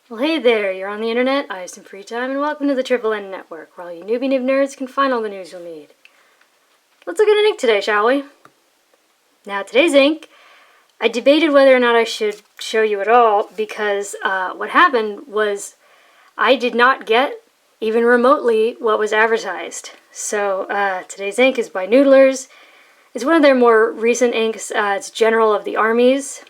Well, hey there, you're on the internet, I have some free time, and welcome to the Triple N Network, where all you newbie noob nerds can find all the news you'll need. Let's look at an ink today, shall we? Now, today's ink, I debated whether or not I should show you at all, because what happened was I did not get, even remotely, what was advertised. So, today's ink is by Noodlers. It's one of their more recent inks. It's General of the Armies.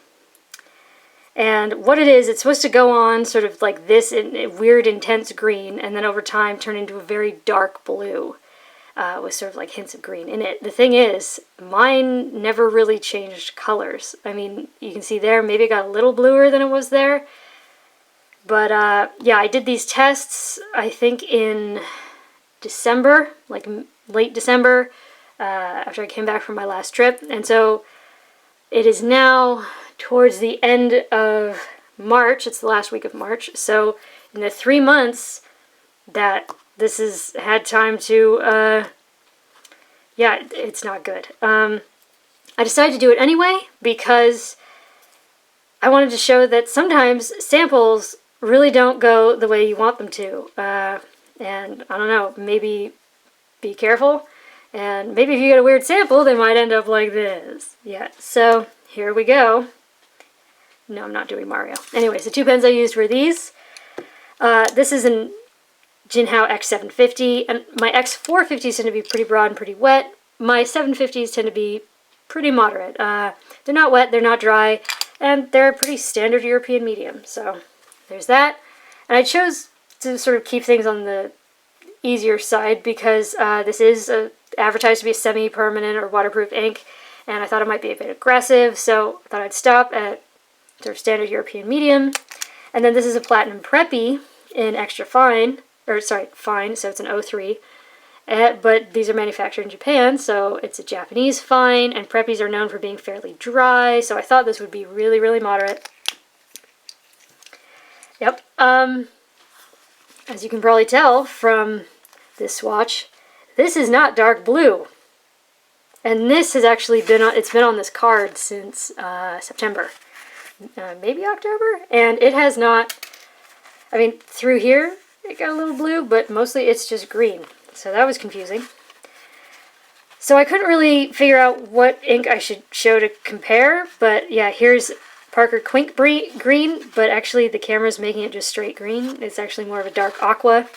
And what it is, it's supposed to go on sort of like this in weird, intense green, and then over time turn into a very dark blue with sort of like hints of green in it. The thing is, mine never really changed colors. I mean, you can see there, maybe it got a little bluer than it was there. But yeah, I did these tests, I think in December, like late December, after I came back from my last trip. And so it is now towards the end of March. It's the last week of March. So in the 3 months that this has had time to, yeah, it's not good. I decided to do it anyway because I wanted to show that sometimes samples really don't go the way you want them to. And I don't know, maybe be careful. And maybe if you get a weird sample, they might end up like this. Yeah, so here we go. No, I'm not doing Mario. Anyways, the two pens I used were these. This is an JinHao X750, and my X450s tend to be pretty broad and pretty wet. My 750s tend to be pretty moderate. They're not wet, they're not dry, and they're a pretty standard European medium. So there's that. And I chose to sort of keep things on the easier side because this is advertised to be a semi-permanent or waterproof ink, and I thought it might be a bit aggressive, so I thought I'd stop at sort of standard European medium. And then this is a Platinum Preppy in extra fine, or sorry, fine, so it's an 03. But these are manufactured in Japan, so it's a Japanese fine, and Preppies are known for being fairly dry, so I thought this would be really, really moderate. Yep. As you can probably tell from this swatch, this is not dark blue. And this has actually been on, it's been on this card since September. Maybe October, and it has not, I mean, through here it got a little blue, but mostly it's just green, so that was confusing. So I couldn't really figure out what ink I should show to compare, but yeah, here's Parker Quink green, but actually the camera's making it just straight green. It's actually more of a dark aqua.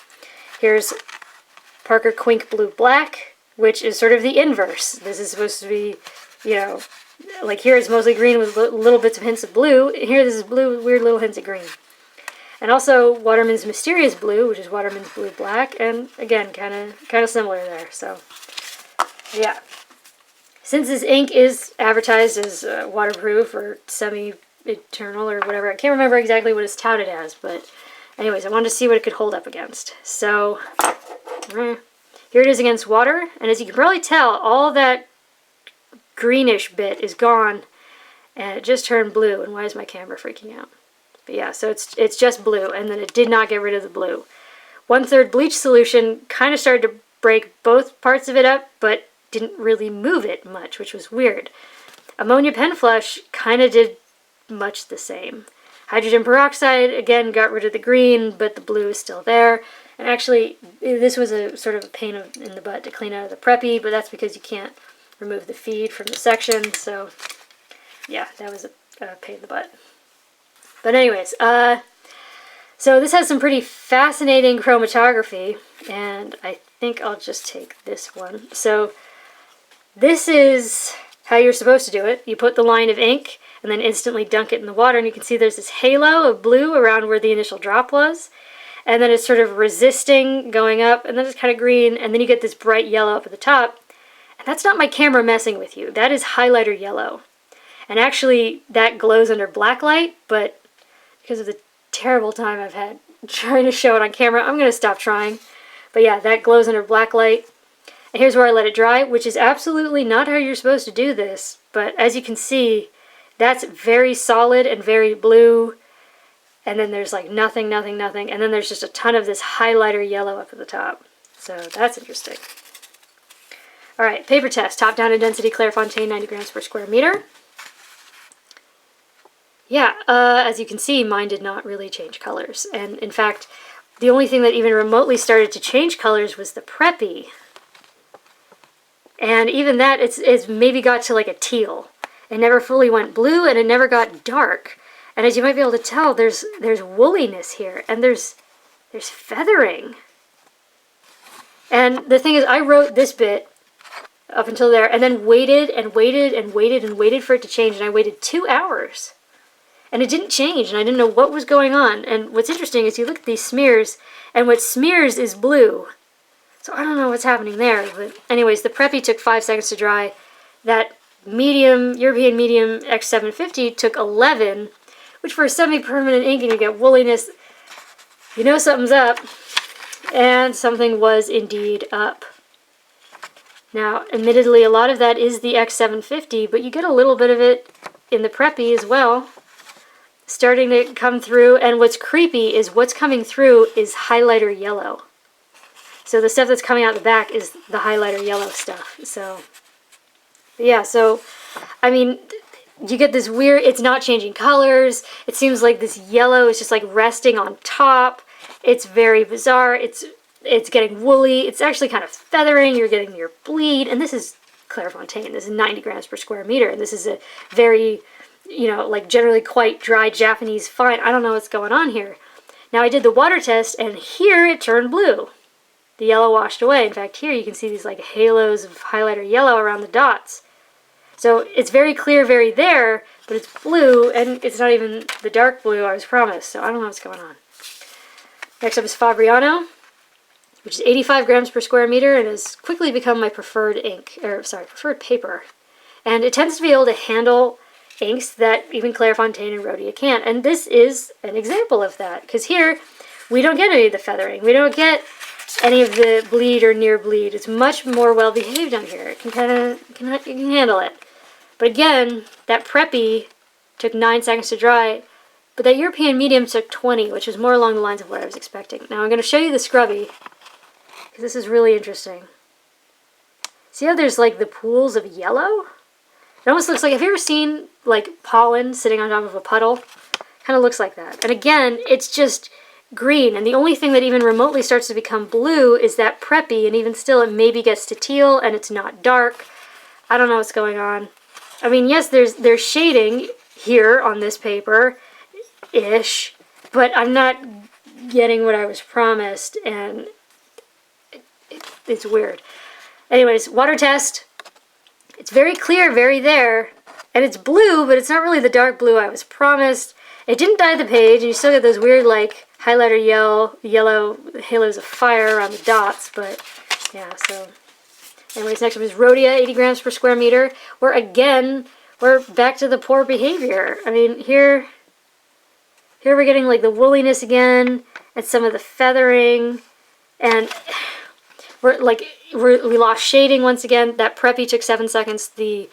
Here's Parker Quink Blue Black, which is sort of the inverse. This is supposed to be, you know, like here it's mostly green with little bits of hints of blue. Here this is blue with weird little hints of green. And also Waterman's Mysterious Blue, which is Waterman's Blue Black, and again, kind of similar there. So yeah, since this ink is advertised as waterproof or semi-eternal or whatever, I can't remember exactly what it's touted as, but anyways, I wanted to see what it could hold up against. So here it is against water, and as you can probably tell, all that greenish bit is gone, and it just turned blue. And why is my camera freaking out? But yeah, so it's just blue, and then it did not get rid of the blue. 1/3 bleach solution kind of started to break both parts of it up, but didn't really move it much, which was weird. Ammonia pen flush kind of did much the same. Hydrogen peroxide again got rid of the green, but the blue is still there. And actually, this was a sort of a pain in the butt to clean out of the Preppy, but that's because you can't remove the feed from the section, so yeah, that was a pain in the butt. But anyways, so this has some pretty fascinating chromatography, and I think I'll just take this one. So this is how you're supposed to do it. You put the line of ink and then instantly dunk it in the water, and you can see there's this halo of blue around where the initial drop was, and then it's sort of resisting going up, and then it's kind of green, and then you get this bright yellow up at the top. That's not my camera messing with you. That is highlighter yellow. And actually, that glows under black light, but because of the terrible time I've had trying to show it on camera, I'm going to stop trying. But yeah, that glows under black light. And here's where I let it dry, which is absolutely not how you're supposed to do this. But as you can see, that's very solid and very blue. And then there's like nothing, nothing, nothing. And then there's just a ton of this highlighter yellow up at the top. So that's interesting. Alright, paper test. Top down in density, Clairefontaine, 90 grams per square meter. yeah, as you can see, mine did not really change colors. And in fact, the only thing that even remotely started to change colors was the Preppy. And even that, it's maybe got to like a teal. It never fully went blue, and it never got dark. And as you might be able to tell, there's woolliness here, and there's feathering. And the thing is, I wrote this bit up until there, and then waited and waited and waited and waited for it to change, and I waited 2 hours. And it didn't change, and I didn't know what was going on. And what's interesting is you look at these smears, and what smears is blue. So I don't know what's happening there. But anyways, the Preppy took 5 seconds to dry. That medium, European medium X750 took 11, which for a semi-permanent ink and you get woolliness, you know something's up. And something was indeed up. Now, admittedly, a lot of that is the X750, but you get a little bit of it in the Preppy as well. Starting to come through, and what's creepy is what's coming through is highlighter yellow. So the stuff that's coming out the back is the highlighter yellow stuff. So, yeah, so, I mean, you get this weird, it's not changing colors. It seems like this yellow is just like resting on top. It's very bizarre. It's getting woolly. It's actually kind of feathering. You're getting your bleed. And this is Clairefontaine. This is 90 grams per square meter. And this is a very, you know, like generally quite dry Japanese fine. I don't know what's going on here. Now I did the water test, and here it turned blue. The yellow washed away. In fact, here you can see these like halos of highlighter yellow around the dots. So it's very clear, very there, but it's blue, and it's not even the dark blue I was promised. So I don't know what's going on. Next up is Fabriano, which is 85 grams per square meter, and has quickly become my preferred ink, or sorry, preferred paper. And it tends to be able to handle inks that even Clairefontaine and Rhodia can't. And this is an example of that, because here we don't get any of the feathering. We don't get any of the bleed or near bleed. It's much more well behaved on here. It can handle it. But again, that Preppy took 9 seconds to dry, but that European medium took 20, which is more along the lines of what I was expecting. Now I'm going to show you the scrubby, because this is really interesting. See how there's like the pools of yellow? It almost looks like, have you ever seen like pollen sitting on top of a puddle? Kind of looks like that. And again, it's just green, and the only thing that even remotely starts to become blue is that Preppy, and even still it maybe gets to teal, and it's not dark. I don't know what's going on. I mean, yes, there's shading here on this paper-ish, but I'm not getting what I was promised, and it's weird. Anyways, water test. It's very clear, very there, and it's blue, but it's not really the dark blue I was promised. It didn't dye the page, and you still get those weird, like, highlighter yellow halos of fire around the dots, but, yeah, so... Anyways, next up is Rhodia, 80 grams per square meter, where, again, we're back to the poor behavior. I mean, here we're getting, like, the woolliness again, and some of the feathering, and... we lost shading once again. That Preppy took 7 seconds. The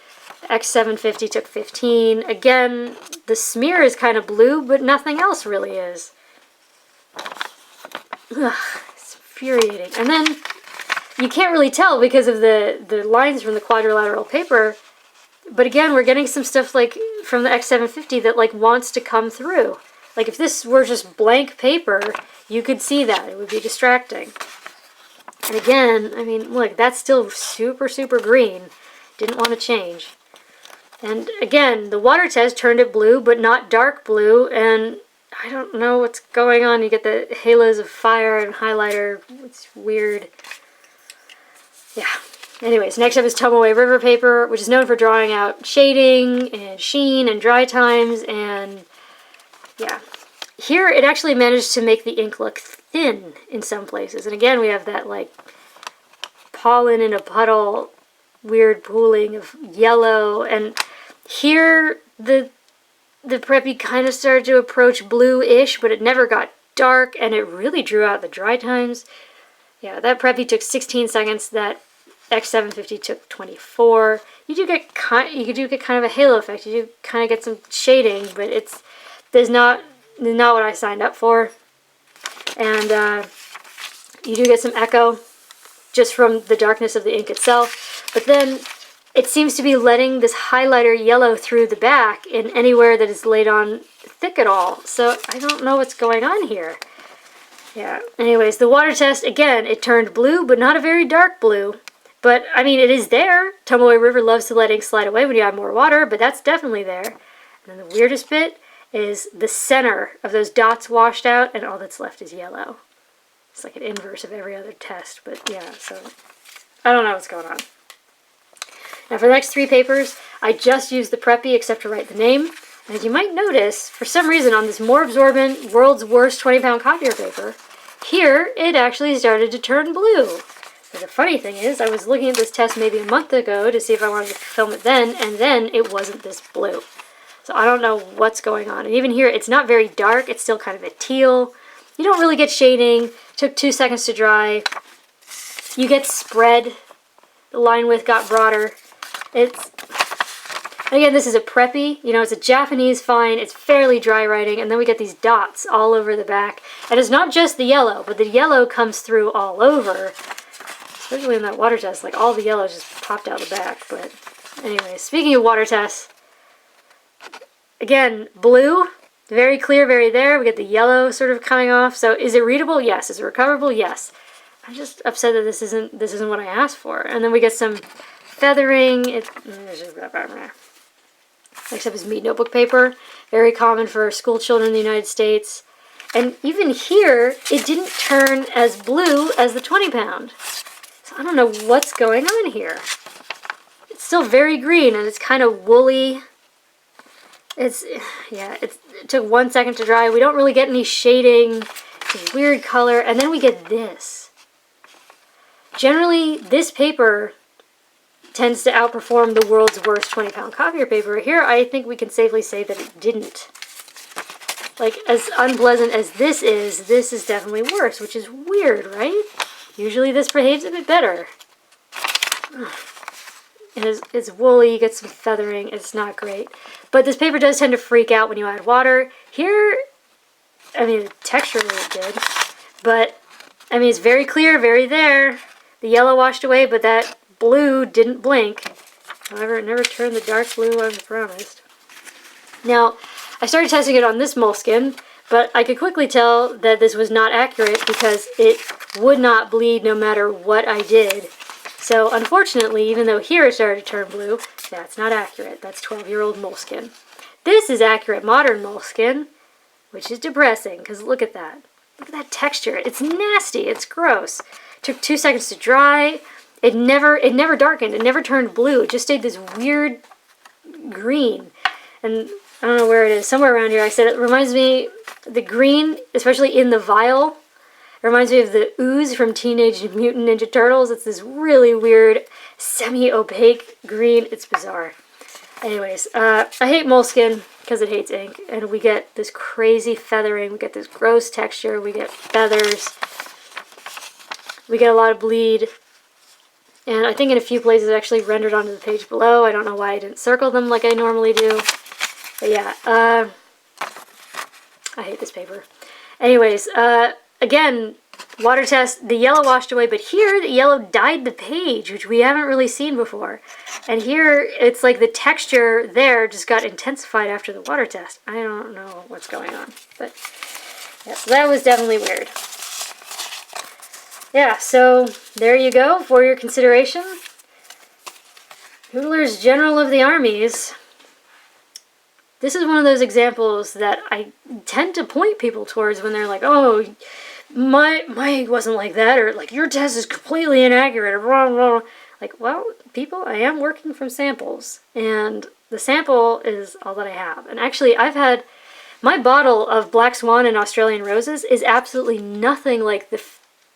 X750 took 15. Again, the smear is kind of blue, but nothing else really is. Ugh, it's infuriating. And then you can't really tell because of the lines from the quadrilateral paper. But again, we're getting some stuff like from the X750 that like wants to come through. Like if this were just blank paper, you could see that. It would be distracting. And again, I mean, look, that's still super, super green. Didn't want to change. And again, the water test turned it blue, but not dark blue. And I don't know what's going on. You get the halos of fire and highlighter. It's weird. Yeah. Anyways, next up is Tomoe River paper, which is known for drawing out shading and sheen and dry times. And yeah. Here, it actually managed to make the ink look thin in some places. And again, we have that, like, pollen in a puddle, weird pooling of yellow. And here, the Preppy kind of started to approach blue-ish, but it never got dark, and it really drew out the dry times. Yeah, that Preppy took 16 seconds. That X750 took 24. You do get kind of a halo effect. You do kind of get some shading, but there's not what I signed up for. And you do get some echo just from the darkness of the ink itself. But then it seems to be letting this highlighter yellow through the back in anywhere that is laid on thick at all. So I don't know what's going on here. Yeah, anyways, the water test, again, it turned blue, but not a very dark blue. But, I mean, it is there. Tomoe River loves to let ink slide away when you add more water, but that's definitely there. And then the weirdest bit is the center of those dots washed out, and all that's left is yellow. It's like an inverse of every other test, but yeah, so I don't know what's going on. Now for the next 3 papers, I just used the Preppy except to write the name. And as you might notice, for some reason on this more absorbent, world's worst 20-pound copier paper, here it actually started to turn blue. But the funny thing is, I was looking at this test maybe a month ago to see if I wanted to film it then, and then it wasn't this blue. So I don't know what's going on. And even here, it's not very dark. It's still kind of a teal. You don't really get shading. It took 2 seconds to dry. You get spread. The line width got broader. Again, this is a Preppy. You know, it's a Japanese fine. It's fairly dry writing. And then we get these dots all over the back. And it's not just the yellow, but the yellow comes through all over. Especially in that water test, like all the yellow just popped out the back. But anyway, speaking of water tests, again, blue, very clear, very there. We get the yellow sort of coming off. So is it readable? Yes. Is it recoverable? Yes. I'm just upset that this isn't what I asked for. And then we get some feathering. Except it's Mead Notebook Paper. Very common for school children in the United States. And even here, it didn't turn as blue as the 20-pound. So I don't know what's going on here. It's still very green, and it's kind of woolly. It took 1 second to dry. We don't really get any shading. It's a weird color. And then we get this. Generally, this paper tends to outperform the world's worst 20-pound copier paper. Here, I think we can safely say that it didn't. Like, as unpleasant as this is definitely worse, which is weird, right? Usually this behaves a bit better. It's woolly, you get some feathering, it's not great. But this paper does tend to freak out when you add water. Here, I mean, the texture is good, but, I mean, it's very clear, very there. The yellow washed away, but that blue didn't blink. However, it never turned the dark blue I was promised. Now, I started testing it on this Moleskine, but I could quickly tell that this was not accurate because it would not bleed no matter what I did. So, unfortunately, even though here it started to turn blue, that's not accurate. That's 12-year-old Moleskine. This is accurate modern Moleskine, which is depressing because look at that. Look at that texture. It's nasty. It's gross. Took 2 seconds to dry. It never darkened. It never turned blue. It just stayed this weird green. And I don't know where it is. Somewhere around here. I said it reminds me, the green, especially in the vial, it reminds me of the ooze from Teenage Mutant Ninja Turtles. It's this really weird, semi-opaque green. It's bizarre. Anyways, I hate Moleskine because it hates ink. And we get this crazy feathering. We get this gross texture. We get feathers. We get a lot of bleed. And I think in a few places it actually rendered onto the page below. I don't know why I didn't circle them like I normally do. But yeah, I hate this paper. Anyways, again, water test, the yellow washed away, but here the yellow dyed the page, which we haven't really seen before. And here it's like the texture there just got intensified after the water test. I don't know what's going on. But yeah, so that was definitely weird. Yeah, so there you go for your consideration. Noodler's General of the Armies. This is one of those examples that I tend to point people towards when they're like, oh, my wasn't like that, or like, your test is completely inaccurate, or blah, blah, blah. Like, well, people, I am working from samples, and the sample is all that I have. And actually, I've had, my bottle of Black Swan and Australian Roses is absolutely nothing like the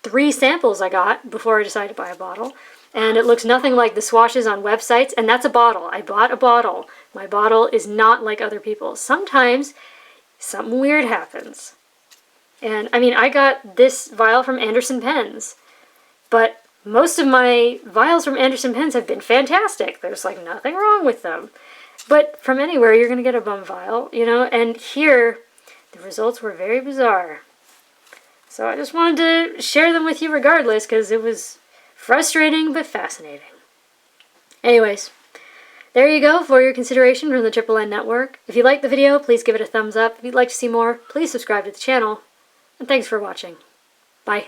3 samples I got before I decided to buy a bottle. And it looks nothing like the swatches on websites, and that's a bottle. I bought a bottle. My bottle is not like other people's. Sometimes something weird happens. And I mean, I got this vial from Anderson Pens, but most of my vials from Anderson Pens have been fantastic. There's like nothing wrong with them. But from anywhere, you're going to get a bum vial, you know, and here the results were very bizarre. So I just wanted to share them with you regardless, because it was frustrating but fascinating. Anyways, There you go for your consideration from the Triple N Network. If you liked the video, please give it a thumbs up. If you'd like to see more, please subscribe to the channel. And thanks for watching. Bye.